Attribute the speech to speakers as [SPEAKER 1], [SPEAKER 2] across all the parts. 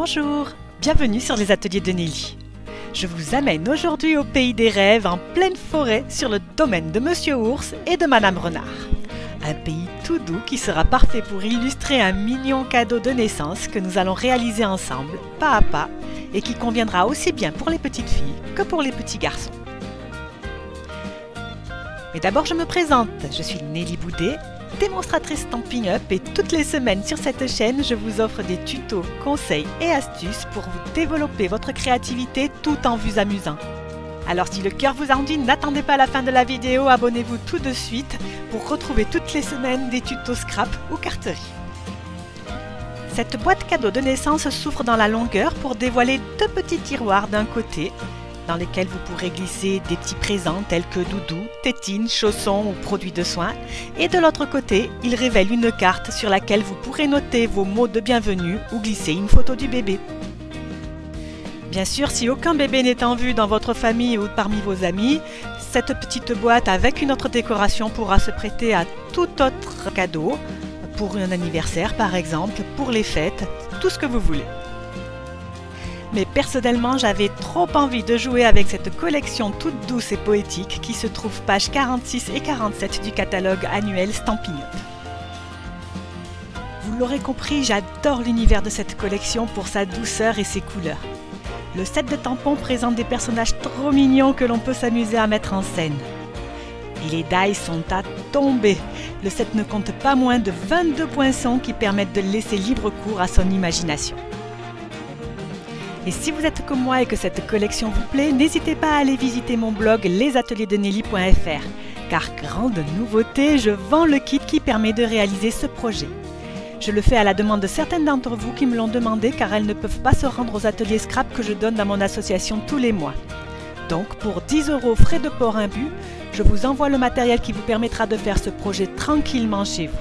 [SPEAKER 1] Bonjour, bienvenue sur les ateliers de Nelly. Je vous amène aujourd'hui au pays des rêves en pleine forêt sur le domaine de Monsieur Ours et de Madame Renard. Un pays tout doux qui sera parfait pour illustrer un mignon cadeau de naissance que nous allons réaliser ensemble, pas à pas, et qui conviendra aussi bien pour les petites filles que pour les petits garçons. Mais d'abord je me présente, je suis Nelly Boudet, démonstratrice Stampin' Up et toutes les semaines sur cette chaîne je vous offre des tutos, conseils et astuces pour vous développer votre créativité tout en vous amusant. Alors si le cœur vous en dit, n'attendez pas la fin de la vidéo, abonnez-vous tout de suite pour retrouver toutes les semaines des tutos scrap ou carterie. Cette boîte cadeau de naissance s'ouvre dans la longueur pour dévoiler deux petits tiroirs d'un côté dans lesquels vous pourrez glisser des petits présents tels que doudou, tétines, chaussons ou produits de soins. Et de l'autre côté, il révèle une carte sur laquelle vous pourrez noter vos mots de bienvenue ou glisser une photo du bébé. Bien sûr, si aucun bébé n'est en vue dans votre famille ou parmi vos amis, cette petite boîte avec une autre décoration pourra se prêter à tout autre cadeau, pour un anniversaire par exemple, pour les fêtes, tout ce que vous voulez. Mais personnellement, j'avais trop envie de jouer avec cette collection toute douce et poétique qui se trouve pages 46 et 47 du catalogue annuel Stampin' Up. Vous l'aurez compris, j'adore l'univers de cette collection pour sa douceur et ses couleurs. Le set de tampons présente des personnages trop mignons que l'on peut s'amuser à mettre en scène. Et les die sont à tomber. Le set ne compte pas moins de 22 poinçons qui permettent de laisser libre cours à son imagination. Et si vous êtes comme moi et que cette collection vous plaît, n'hésitez pas à aller visiter mon blog lesatelierdesnelly.fr car grande nouveauté, je vends le kit qui permet de réaliser ce projet. Je le fais à la demande de certaines d'entre vous qui me l'ont demandé car elles ne peuvent pas se rendre aux ateliers scrap que je donne dans mon association tous les mois. Donc pour 10 € frais de port imbus, je vous envoie le matériel qui vous permettra de faire ce projet tranquillement chez vous.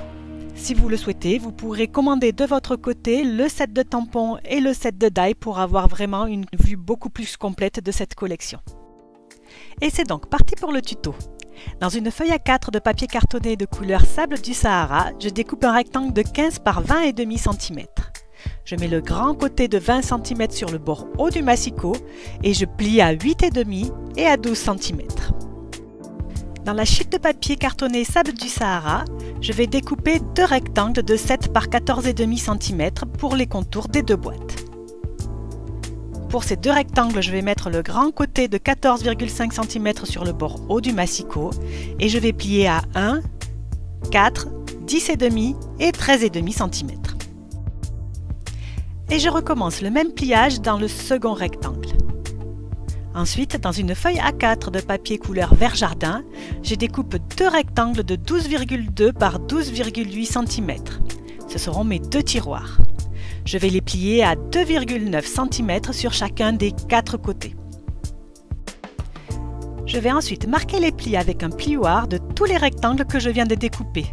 [SPEAKER 1] Si vous le souhaitez, vous pourrez commander de votre côté le set de tampons et le set de die pour avoir vraiment une vue beaucoup plus complète de cette collection. Et c'est donc parti pour le tuto. Dans une feuille A4 de papier cartonné de couleur sable du Sahara, je découpe un rectangle de 15 par 20,5 cm. Je mets le grand côté de 20 cm sur le bord haut du massicot et je plie à 8,5 et à 12 cm. Dans la chute de papier cartonné sable du Sahara, je vais découper deux rectangles de 7 par 14,5 cm pour les contours des deux boîtes. Pour ces deux rectangles, je vais mettre le grand côté de 14,5 cm sur le bord haut du massicot et je vais plier à 1, 4, 10,5 et 13,5 cm. Et je recommence le même pliage dans le second rectangle. Ensuite, dans une feuille A4 de papier couleur vert jardin, je découpe deux rectangles de 12,2 par 12,8 cm. Ce seront mes deux tiroirs. Je vais les plier à 2,9 cm sur chacun des quatre côtés. Je vais ensuite marquer les plis avec un plioir de tous les rectangles que je viens de découper.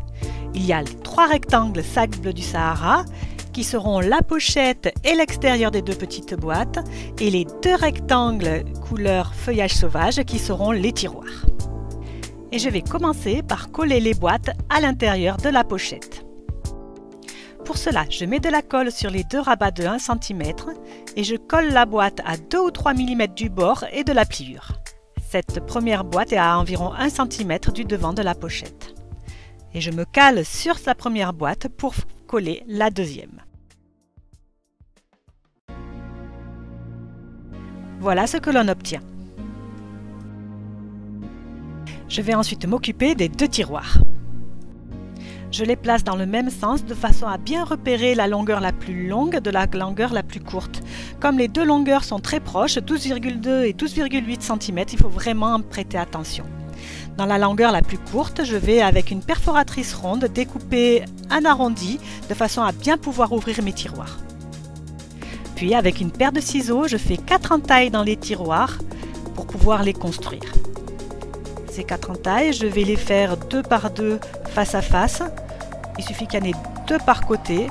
[SPEAKER 1] Il y a les trois rectangles sable du Sahara, qui seront la pochette et l'extérieur des deux petites boîtes, et les deux rectangles couleur feuillage sauvage qui seront les tiroirs. Et je vais commencer par coller les boîtes à l'intérieur de la pochette. Pour cela, je mets de la colle sur les deux rabats de 1 cm et je colle la boîte à 2 ou 3 mm du bord et de la pliure. Cette première boîte est à environ 1 cm du devant de la pochette. Et je me cale sur la première boîte pour coller la deuxième. Voilà ce que l'on obtient. Je vais ensuite m'occuper des deux tiroirs. Je les place dans le même sens de façon à bien repérer la longueur la plus longue de la longueur la plus courte. Comme les deux longueurs sont très proches, 12,2 et 12,8 cm, il faut vraiment prêter attention. Dans la longueur la plus courte, je vais avec une perforatrice ronde découper un arrondi de façon à bien pouvoir ouvrir mes tiroirs. Puis avec une paire de ciseaux, je fais 4 entailles dans les tiroirs pour pouvoir les construire. Ces 4 entailles, je vais les faire 2 par 2 face à face. Il suffit qu'il y en ait 2 par côté,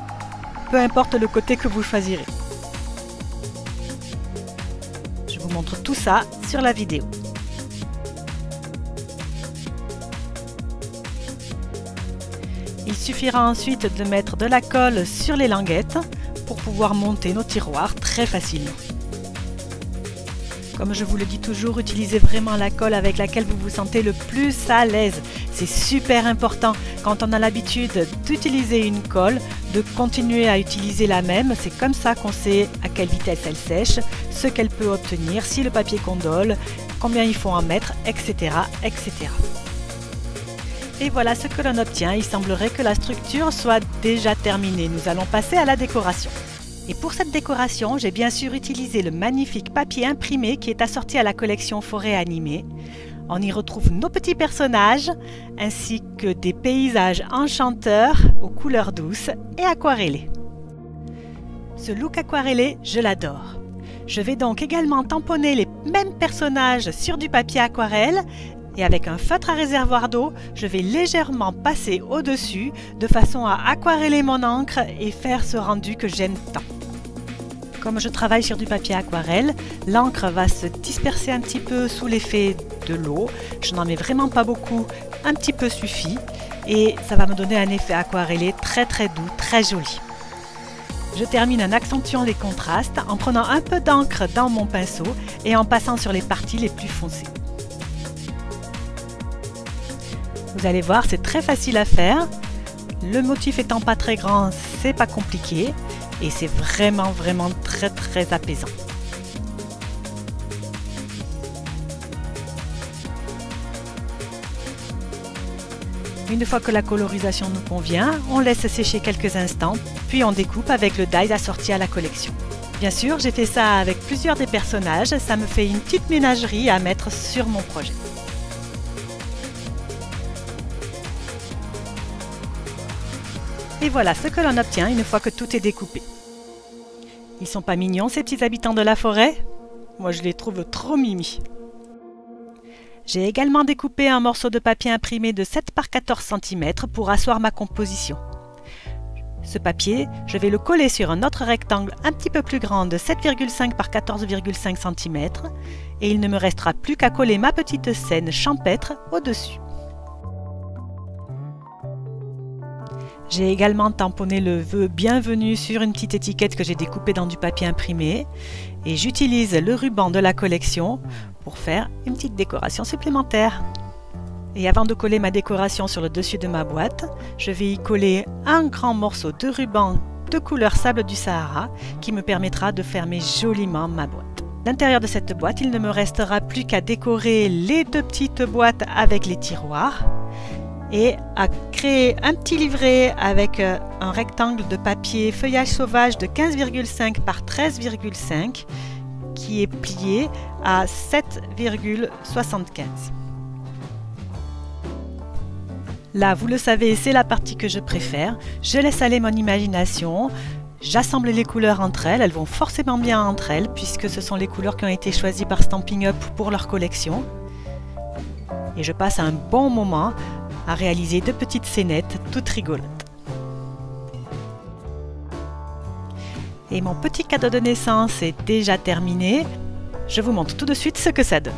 [SPEAKER 1] peu importe le côté que vous choisirez. Je vous montre tout ça sur la vidéo. Il suffira ensuite de mettre de la colle sur les languettes pour pouvoir monter nos tiroirs très facilement. Comme je vous le dis toujours, utilisez vraiment la colle avec laquelle vous vous sentez le plus à l'aise. C'est super important quand on a l'habitude d'utiliser une colle, de continuer à utiliser la même. C'est comme ça qu'on sait à quelle vitesse elle sèche, ce qu'elle peut obtenir, si le papier condole, combien il faut en mettre, etc., etc. Et voilà ce que l'on obtient. Il semblerait que la structure soit déjà terminée. Nous allons passer à la décoration. Et pour cette décoration, j'ai bien sûr utilisé le magnifique papier imprimé qui est assorti à la collection Forêt Animée. On y retrouve nos petits personnages ainsi que des paysages enchanteurs aux couleurs douces et aquarellées. Ce look aquarellé, je l'adore. Je vais donc également tamponner les mêmes personnages sur du papier aquarelle et avec un feutre à réservoir d'eau, je vais légèrement passer au-dessus de façon à aquareller mon encre et faire ce rendu que j'aime tant. Comme je travaille sur du papier aquarelle, l'encre va se disperser un petit peu sous l'effet de l'eau. Je n'en mets vraiment pas beaucoup, un petit peu suffit et ça va me donner un effet aquarellé très doux, très joli. Je termine en accentuant les contrastes en prenant un peu d'encre dans mon pinceau et en passant sur les parties les plus foncées. Vous allez voir, c'est très facile à faire. Le motif étant pas très grand, c'est pas compliqué et c'est vraiment très apaisant. Une fois que la colorisation nous convient, on laisse sécher quelques instants, puis on découpe avec le die assorti à la collection. Bien sûr, j'ai fait ça avec plusieurs des personnages, ça me fait une petite ménagerie à mettre sur mon projet. Et voilà ce que l'on obtient une fois que tout est découpé. Ils sont pas mignons ces petits habitants de la forêt? Moi je les trouve trop mimi. J'ai également découpé un morceau de papier imprimé de 7 par 14 cm pour asseoir ma composition. Ce papier, je vais le coller sur un autre rectangle un petit peu plus grand de 7,5 par 14,5 cm et il ne me restera plus qu'à coller ma petite scène champêtre au-dessus. J'ai également tamponné le vœu bienvenue sur une petite étiquette que j'ai découpée dans du papier imprimé et j'utilise le ruban de la collection pour faire une petite décoration supplémentaire. Et avant de coller ma décoration sur le dessus de ma boîte, je vais y coller un grand morceau de ruban de couleur sable du Sahara qui me permettra de fermer joliment ma boîte. À l'intérieur de cette boîte, il ne me restera plus qu'à décorer les deux petites boîtes avec les tiroirs et à créer un petit livret avec un rectangle de papier feuillage sauvage de 15,5 par 13,5 qui est plié à 7,75. Là, vous le savez, c'est la partie que je préfère. Je laisse aller mon imagination. J'assemble les couleurs entre elles. Elles vont forcément bien entre elles puisque ce sont les couleurs qui ont été choisies par Stampin' Up pour leur collection. Et je passe un bon moment à réaliser de petites scénettes toutes rigolotes. Et mon petit cadeau de naissance est déjà terminé. Je vous montre tout de suite ce que ça donne.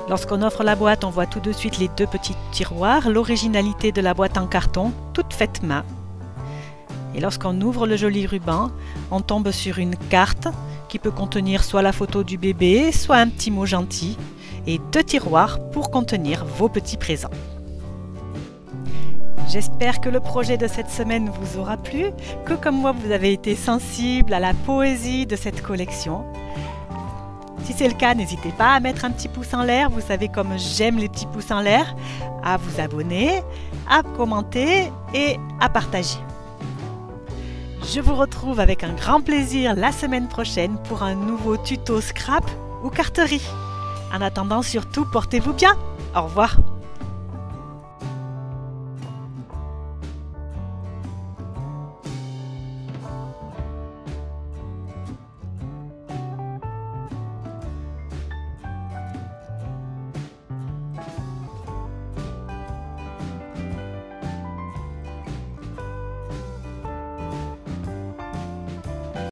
[SPEAKER 1] Lorsqu'on offre la boîte, on voit tout de suite les deux petits tiroirs, l'originalité de la boîte en carton, toute faite main. Et lorsqu'on ouvre le joli ruban, on tombe sur une carte qui peut contenir soit la photo du bébé, soit un petit mot gentil, et deux tiroirs pour contenir vos petits présents. J'espère que le projet de cette semaine vous aura plu, que comme moi vous avez été sensible à la poésie de cette collection. Si c'est le cas, n'hésitez pas à mettre un petit pouce en l'air, vous savez comme j'aime les petits pouces en l'air, à vous abonner, à commenter et à partager. Je vous retrouve avec un grand plaisir la semaine prochaine pour un nouveau tuto scrap ou carterie. En attendant, surtout, portez-vous bien. Au revoir.